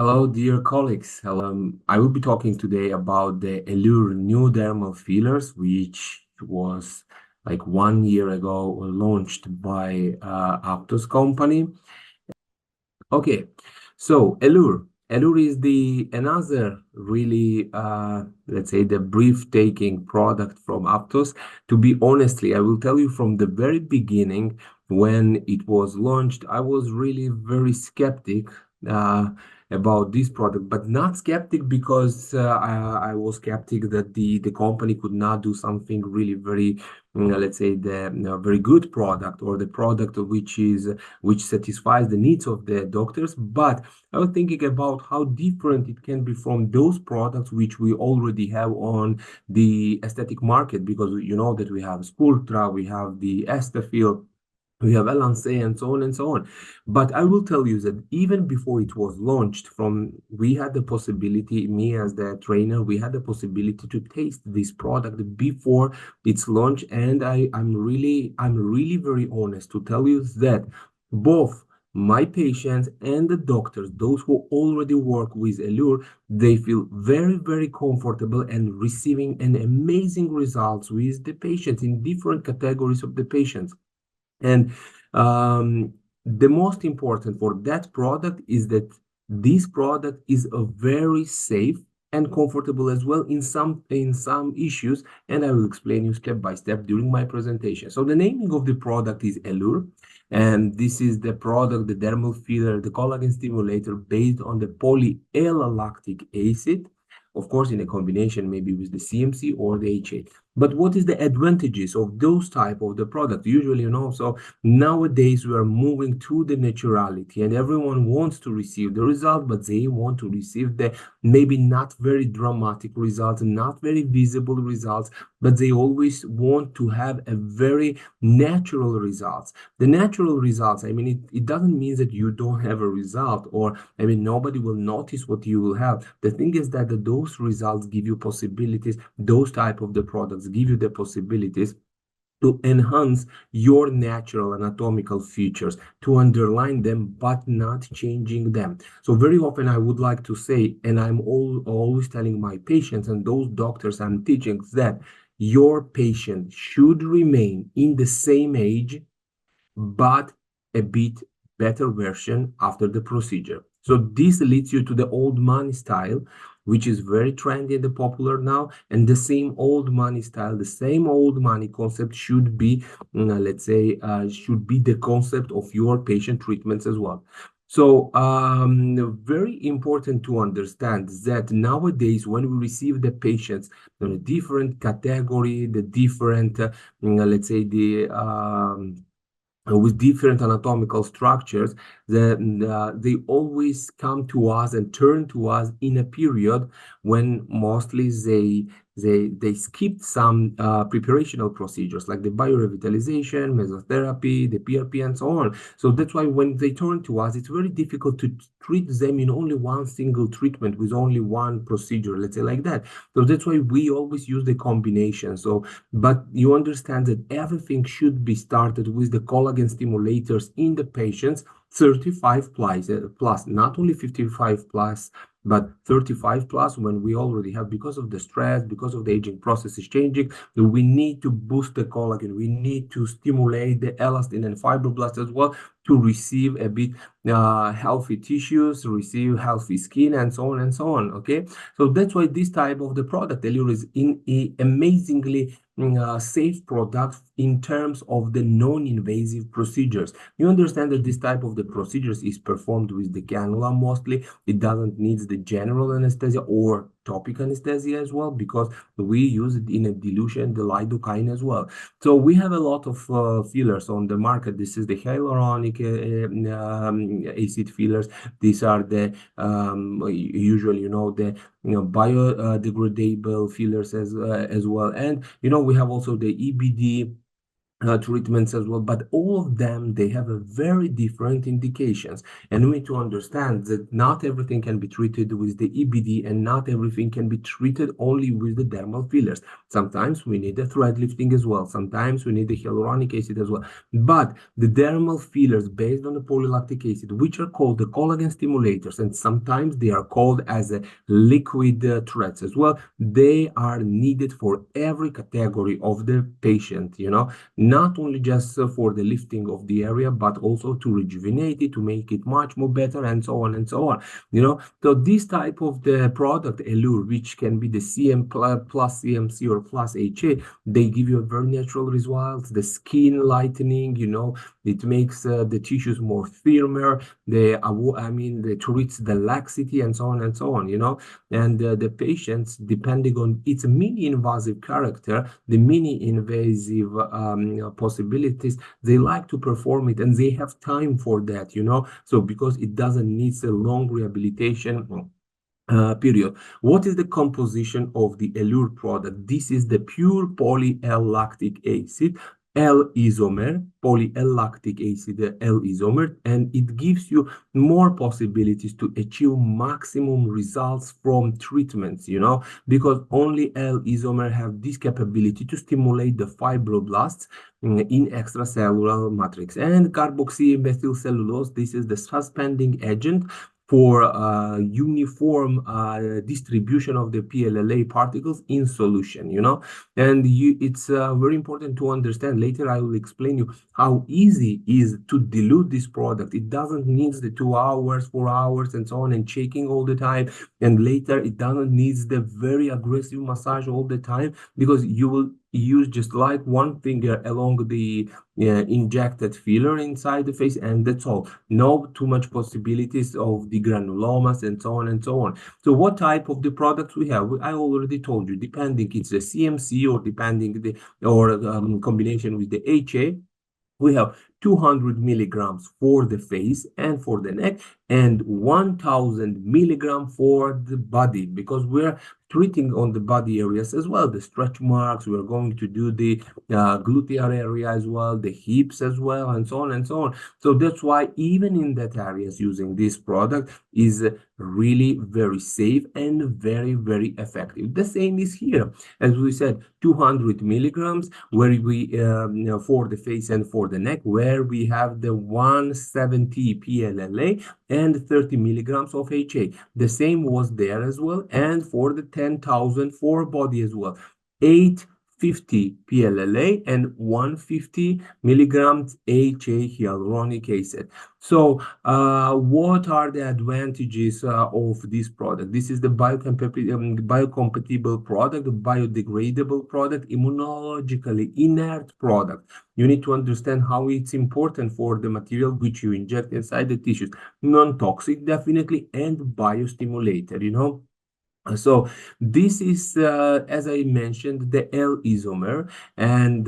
Hello, dear colleagues. I will be talking today about the Ellure new dermal fillers, which was like 1 year ago launched by APTOS company. Okay, so Ellure is the another really let's say the breathtaking product from Aptos. To be honestly, I will tell you from the very beginning when it was launched, I was really very skeptic uh, about this product, but not skeptic because I was skeptic that the company could not do something really very let's say the very good product or the product which satisfies the needs of the doctors. But I was thinking about how different it can be from those products which we already have on the aesthetic market, because you know that we have Sculptra, we have the Estafil, we have Elancé, and so on and so on. But I will tell you that even before it was launched, we had the possibility, me as the trainer, we had the possibility to taste this product before its launch, and I'm really very honest to tell you that both my patients and the doctors, those who already work with Allure, they feel very comfortable and receiving an amazing results with the patients in different categories of the patients. And the most important for that product is that this product is a very safe and comfortable as well in some issues, and I will explain you step by step during my presentation. So the naming of the product is Allure, and this is the product, the dermal filler, the collagen stimulator based on the poly-L-lactic acid, of course in a combination maybe with the CMC or the HA. But what is the advantages of those type of the product? Usually, so nowadays we are moving to the naturality, and everyone wants to receive the result, but they want to receive the maybe not very dramatic results, not very visible results, but they always want to have a very natural results. The natural results, I mean, it doesn't mean that you don't have a result, or I mean, nobody will notice what you will have. The thing is that those results give you possibilities, those type of the products give you the possibilities to enhance your natural anatomical features, to underline them, but not changing them. So very often I would like to say, and I'm always telling my patients and those doctors I'm teaching, that your patient should remain in the same age, but a bit better version after the procedure. So this leads you to the old money style, which is very trendy and popular now. And the same old money style, the same old money concept should be, let's say, should be the concept of your patient treatments as well. So very important to understand that nowadays when we receive the patients in a different category, the different, let's say, with different anatomical structures, they always come to us and turn to us in a period when mostly they skipped some preparational procedures like the biorevitalization, mesotherapy, the PRP, and so on. So that's why when they turn to us, it's very difficult to treat them in only one single treatment with only one procedure, let's say like that. So that's why we always use the combination. So, but you understand that everything should be started with the collagen stimulators in the patients 35 plus, not only 55 plus, but 35 plus, when we already have, because of the stress, because of the aging process is changing, we need to boost the collagen. We need to stimulate the elastin and fibroblasts as well to receive a bit healthy tissues, receive healthy skin, and so on and so on. Okay, so that's why this type of the product Ellure is in a amazingly safe product in terms of the non-invasive procedures. You understand that this type of the procedures is performed with the cannula mostly. It doesn't need the general anesthesia or topic anesthesia as well, because we use it in a dilution, the lidocaine as well. So we have a lot of fillers on the market. This is the hyaluronic acid fillers. These are the usually, the biodegradable fillers as well. And we have also the EBD treatments as well, but all of them, they have a very different indications, and we need to understand that not everything can be treated with the EBD, and not everything can be treated only with the dermal fillers. Sometimes we need the thread lifting as well, sometimes we need the hyaluronic acid as well, but the dermal fillers based on the polylactic acid, which are called the collagen stimulators, and sometimes they are called as a liquid threads as well, they are needed for every category of the patient, not only just for the lifting of the area, but also to rejuvenate it, to make it much more better, and so on and so on. So this type of the product Ellure, which can be the CM plus CMC or plus HA, they give you a very natural results. The skin lightening, it makes the tissues more firmer. It treats the laxity and so on and so on. And the patients, depending on its mini-invasive character, the mini-invasive possibilities, they like to perform it, and they have time for that, so because it doesn't need a long rehabilitation period. What is the composition of the Ellure product? This is the pure poly-L-lactic acid, L-isomer, poly-L-lactic acid, L-isomer, and it gives you more possibilities to achieve maximum results from treatments, because only L-isomer have this capability to stimulate the fibroblasts in extracellular matrix. And carboxymethylcellulose, this is the suspending agent for uniform distribution of the PLLA particles in solution, and it's very important to understand. Later I will explain you how easy it is to dilute this product. It doesn't need the 2 hours, 4 hours, and so on, and shaking all the time. And later it doesn't need the very aggressive massage all the time, because you will use just like one finger along the injected filler inside the face, and that's all. No too much possibilities of the granulomas and so on and so on. So what type of the products we have? I already told you, depending it's a CMC or depending combination with the HA. We have 200 milligrams for the face and for the neck, and 1000 milligrams for the body, because we're treating on the body areas as well, the stretch marks. We're going to do the gluteal area as well, the hips as well, and so on and so on. So that's why even in that areas, using this product is really very safe and very, very effective. The same is here. As we said, 200 milligrams where we for the face and for the neck, where we have the 170 PLLA and 30 milligrams of HA. The same was there as well, and for the 10,000 for body as well, 850 PLLA and 150 milligrams HA hyaluronic acid. So what are the advantages of this product? This is the biocompatible product, biodegradable product, immunologically inert product. You need to understand how it's important for the material which you inject inside the tissues. Non-toxic, definitely, and biostimulator, So this is, as I mentioned, the L-isomer, and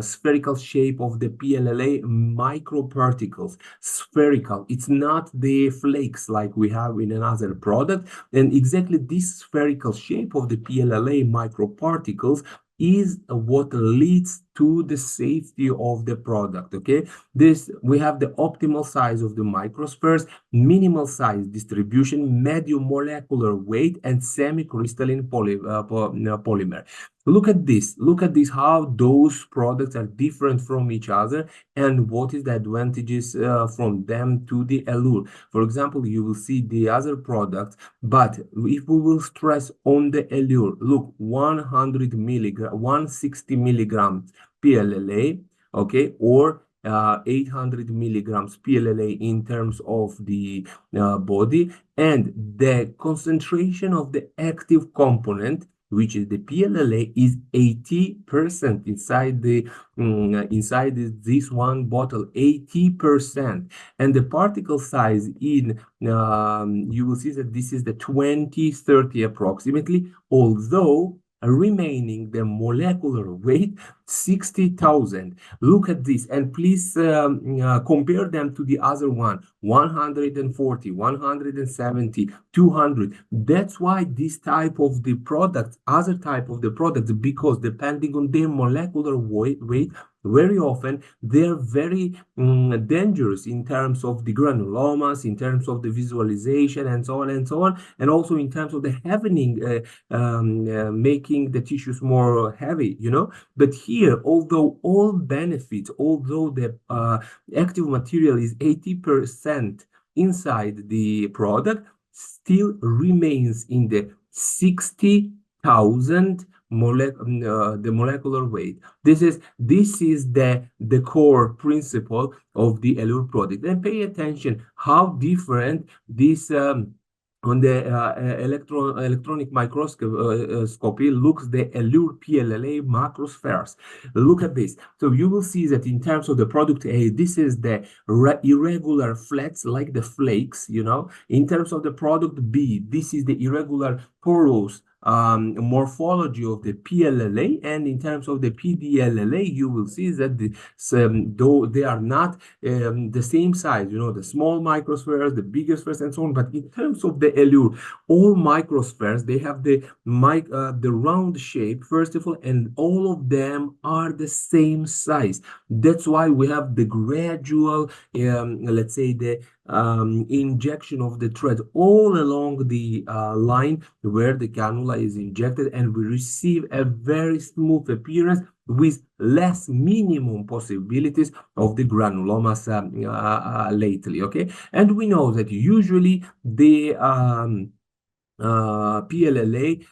spherical shape of the PLLA microparticles. Spherical. It's not the flakes like we have in another product. And exactly this spherical shape of the PLLA microparticles is what leads to the safety of the product. Okay, we have the optimal size of the microspheres, minimal size distribution, medium molecular weight, and semi-crystalline polymer. Look at this, how those products are different from each other, and what is the advantages from them to the Ellure. For example, you will see the other products, but if we will stress on the Ellure, look, 100 milligram, 160 milligrams PLLA, okay, or 800 milligrams PLLA in terms of the body, and the concentration of the active component, which is the PLLA, is 80% inside this one bottle, 80%. And the particle size in, you will see that this is the 2030 approximately, although remaining the molecular weight 60,000. Look at this, and please compare them to the other one, 140, 170, 200. That's why this type of the products, other type of the products, because depending on their molecular weight, very often they're very dangerous in terms of the granulomas, in terms of the visualization, and so on and so on, and also in terms of the heavening, making the tissues more heavy, you know. But here, although all benefits, although the active material is 80% inside the product, still remains in the 60,000 the molecular weight. This is the core principle of the Ellure product. And pay attention how different this on the electronic microscopy looks the Ellure PLLA macrospheres. Look at this. So you will see that in terms of the product A, this is the irregular flats, like the flakes, you know. In terms of the product B, this is the irregular porous morphology of the PLLA, and in terms of the PDLLA, you will see that though they are not the same size, you know, the small microspheres, the bigger spheres, and so on. But in terms of the Ellure, all microspheres, they have the round shape, first of all, and all of them are the same size. That's why we have the gradual, let's say, the injection of the thread all along the line where the cannula is injected, and we receive a very smooth appearance with less minimum possibilities of the granulomas lately. Okay, and we know that usually the PLLA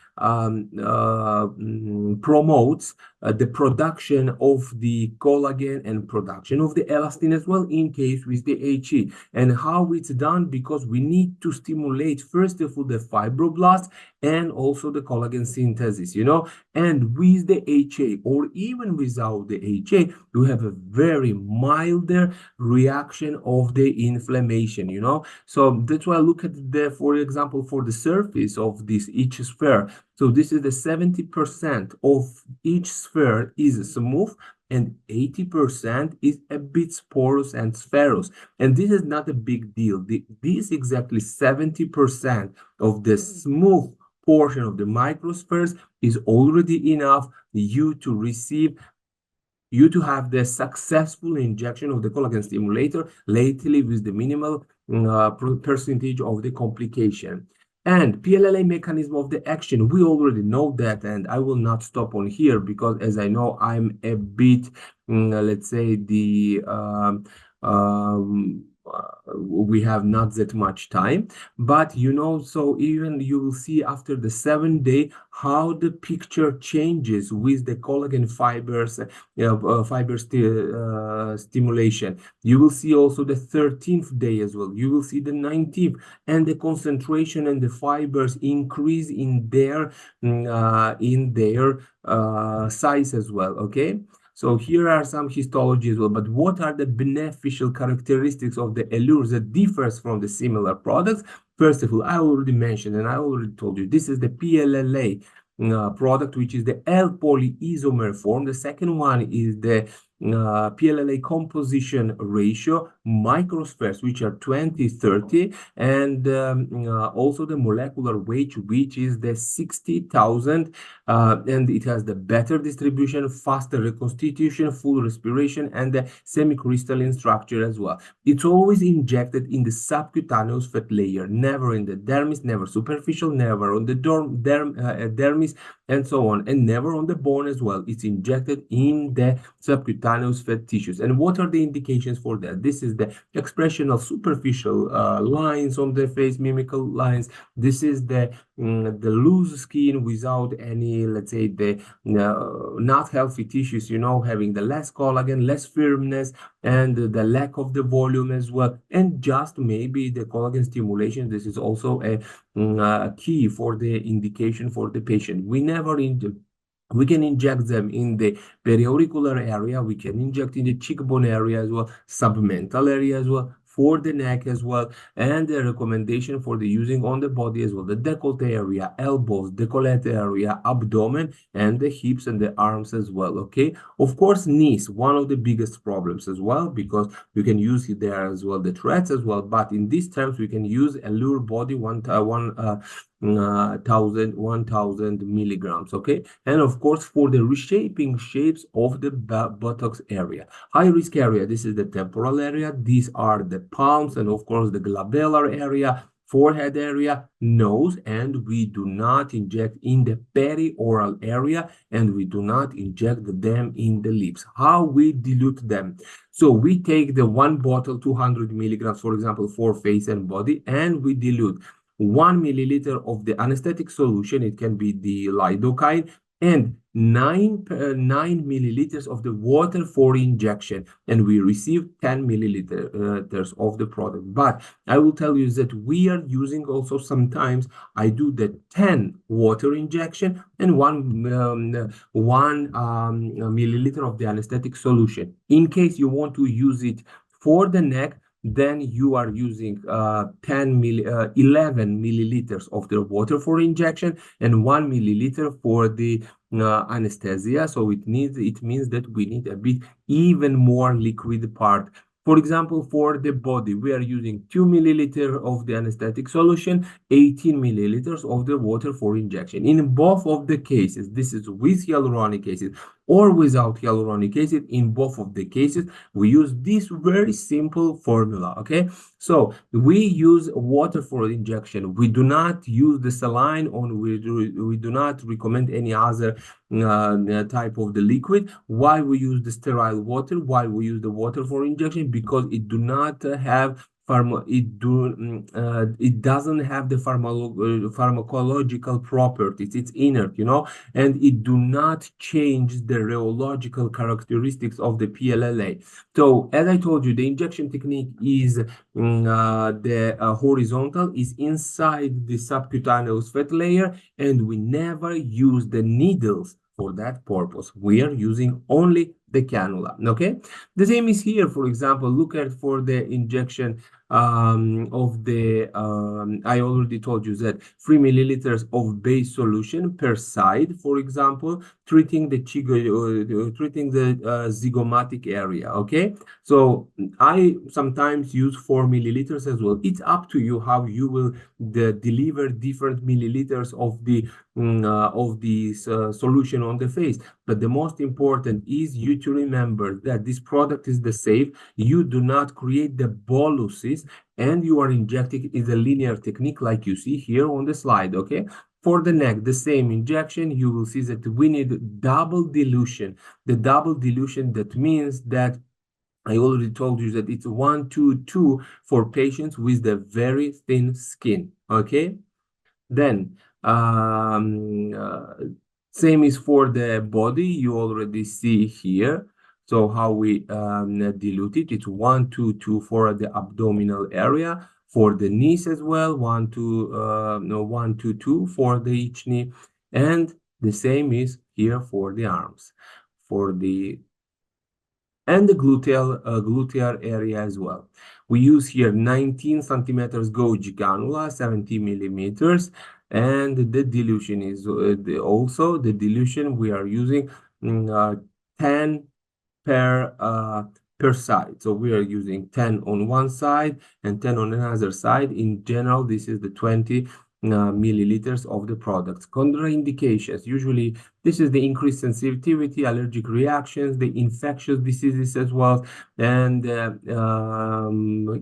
promotes the production of the collagen and production of the elastin as well, in case with the HE. And how it's done? Because we need to stimulate first of all the fibroblasts and also the collagen synthesis, you know. And with the HA, or even without the HA, you have a very milder reaction of the inflammation, you know. So that's why I look at the, for example, for the surface of this each sphere. So this is the 70% of each sphere is smooth, and 80% is a bit porous and spherous. And this is not a big deal. This exactly 70% of the smooth portion of the microspheres is already enough you to have the successful injection of the collagen stimulator, lately with the minimal percentage of the complication. And PLLA mechanism of the action, we already know that, and I will not stop on here because, as I know, I'm a bit, let's say, we have not that much time, but you know, so even you will see after the 7th day how the picture changes with the collagen fibers, stimulation. You will see also the 13th day as well. You will see the 19th, and the concentration and the fibers increase in their size as well. Okay. So here are some histology as well, but what are the beneficial characteristics of the Ellure that differs from the similar products? First of all, I already mentioned, and I already told you, this is the PLLA product, which is the L-polyisomer form. The second one is the PLLA composition ratio, microspheres, which are 20-30, and also the molecular weight, which is the 60,000, and it has the better distribution, faster reconstitution, full respiration, and the semi-crystalline structure as well. It's always injected in the subcutaneous fat layer, never in the dermis, never superficial, never on the dermis, and so on, and never on the bone as well. It's injected in the subcutaneous fat tissues. And what are the indications for that? This is the expression of superficial lines on the face, mimical lines. This is the loose skin without any, let's say, the not healthy tissues, you know, having the less collagen, less firmness, and the lack of the volume as well, and just maybe the collagen stimulation. This is also a key for the indication for the patient. We can inject them in the periauricular area, we can inject in the cheekbone area as well, submental area as well, for the neck as well, and the recommendation for the using on the body as well, the décolleté area, elbows, décolleté area, abdomen, and the hips and the arms as well. Okay, of course, knees, one of the biggest problems as well, because you can use it there as well, the threads as well, but in these terms we can use Ellure body 1000 milligrams. Okay, and of course for the reshaping shapes of the buttocks area, high risk area, this is the temporal area, these are the palms, and of course the glabellar area, forehead area, nose, and we do not inject in the perioral area, and we do not inject them in the lips. How we dilute them? So we take the one bottle, 200 milligrams, for example, for face and body, and we dilute 1 milliliter of the anesthetic solution. It can be the lidocaine, and 9 milliliters of the water for injection, and we receive 10 milliliters of the product. But I will tell you that we are using also, sometimes I do the 10 water injection and one milliliter of the anesthetic solution. In case you want to use it for the neck, then you are using 11 milliliters of the water for injection and 1 milliliter for the anesthesia. So it means that we need a bit even more liquid part. For example, for the body, we are using 2 milliliters of the anesthetic solution, 18 milliliters of the water for injection. In both of the cases, this is with hyaluronic acid or without hyaluronic acid, in both of the cases, we use this very simple formula, okay? So we use water for injection. We do not use the saline, or we do not recommend any other type of the liquid. Why we use the sterile water? Why we use the water for injection? Because it do not have it doesn't have the pharmacological properties. It's inert, you know, and it do not change the rheological characteristics of the PLLA. So as I told you, the injection technique is the horizontal, is inside the subcutaneous fat layer, and we never use the needles for that purpose. We are using only the cannula. Okay, the same is here. For example, look at for the injection of the I already told you that 3 milliliters of base solution per side, for example, treating the zygomatic area. Okay, so I sometimes use 4 milliliters as well. It's up to you how you will deliver different milliliters of the solution on the face. But the most important is you to remember that this product is the safe. You do not create the boluses, and you are injecting in the linear technique like you see here on the slide. Okay, for the neck, the same injection. You will see that we need double dilution. The double dilution, that means that I already told you that it's 1:2 for patients with the very thin skin. Okay, then same is for the body. You already see here. So how we dilute it, it's 1:2 for the abdominal area. For the knees as well, 1:2 for the each knee. And the same is here for the arms, for the and the gluteal area as well. We use here 19 centimeters gauge cannula, 70 millimeters, and the dilution is also the dilution we are using 10 per side. So we are using 10 on one side and 10 on another side. In general, this is the 20 milliliters of the products. Contraindications, usually this is the increased sensitivity, allergic reactions, the infectious diseases as well. And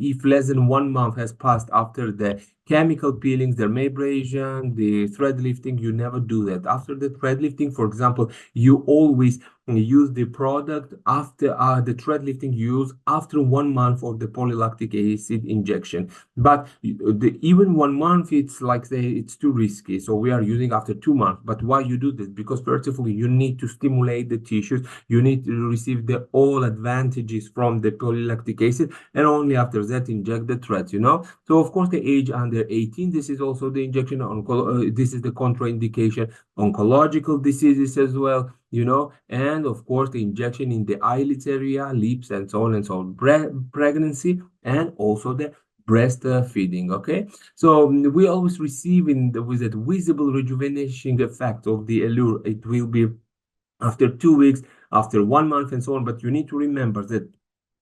if less than 1 month has passed after the chemical peelings, dermabrasion, the thread lifting, you never do that. After the thread lifting, for example, you always use the product after the thread lifting you use after 1 month of the polylactic acid injection. But even 1 month, it's like it's too risky. So we are using after 2 months. But why you do this? Because first of all, you need to stimulate the tissues. You need to receive all advantages from the polylactic acid, and only after that inject the threads, you know. So of course, the age under 18, this is also the injection on this is the contraindication, oncological diseases as well, you know, and of course the injection in the eyelids area, lips, and so on and so on. Pregnancy, and also the breastfeeding. Okay, so we always receive with that visible rejuvenation effect of the Ellure. It will be after 2 weeks, after 1 month, and so on. But you need to remember that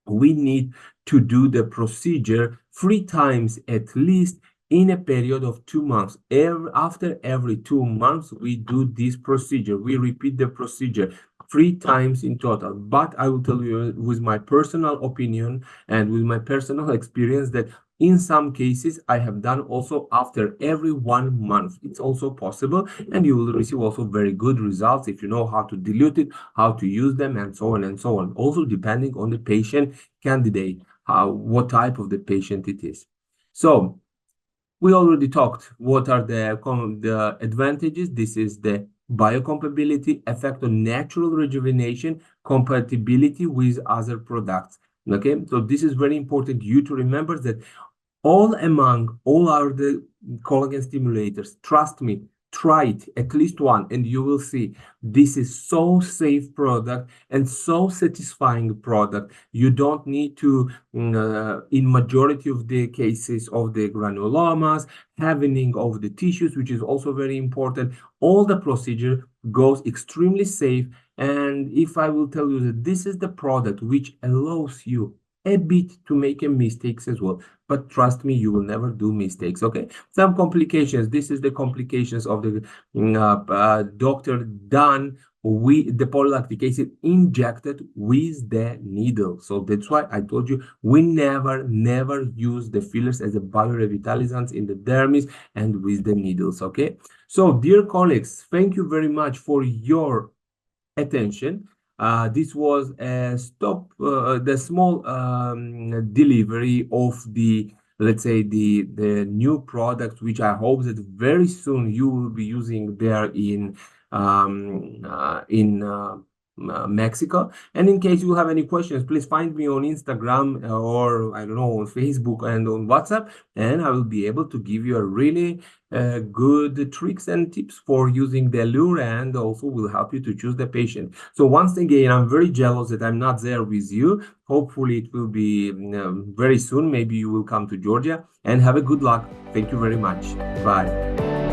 we need to do the procedure 3 times at least in a period of 2 months. After every 2 months, we do this procedure. We repeat the procedure 3 times in total. But I will tell you with my personal opinion and with my personal experience that in some cases, I have done also after every 1 month. It's also possible, and you will receive also very good results if you know how to dilute it, how to use them, and so on and so on. Also, depending on the patient candidate, what type of the patient it is. So, we already talked what are the advantages. This is the biocompatibility, effect on natural rejuvenation, compatibility with other products. Okay, so this is very important you to remember that all are the collagen stimulators. Trust me, try it, at least one, and you will see this is so safe product and so satisfying product. You don't need to, in majority of the cases of the granulomas, having of the tissues, which is also very important. All the procedure goes extremely safe. And if I will tell you that this is the product which allows you a bit to make a mistakes as well, but trust me, you will never do mistakes. Okay, some complications. This is the complications of the doctor done with the polylactic acid injected with the needle. So that's why I told you we never use the fillers as a biorevitalizants in the dermis and with the needles. Okay, so dear colleagues, thank you very much for your attention. This was the small delivery of the, let's say, the new product, which I hope that very soon you will be using there in Mexico. And in case you have any questions, please find me on Instagram or I don't know, on Facebook and on WhatsApp, and I will be able to give you a really good tricks and tips for using the Ellure, and also will help you to choose the patient. So once again, I'm very jealous that I'm not there with you. Hopefully it will be very soon. Maybe you will come to Georgia, and have a good luck. Thank you very much. Bye.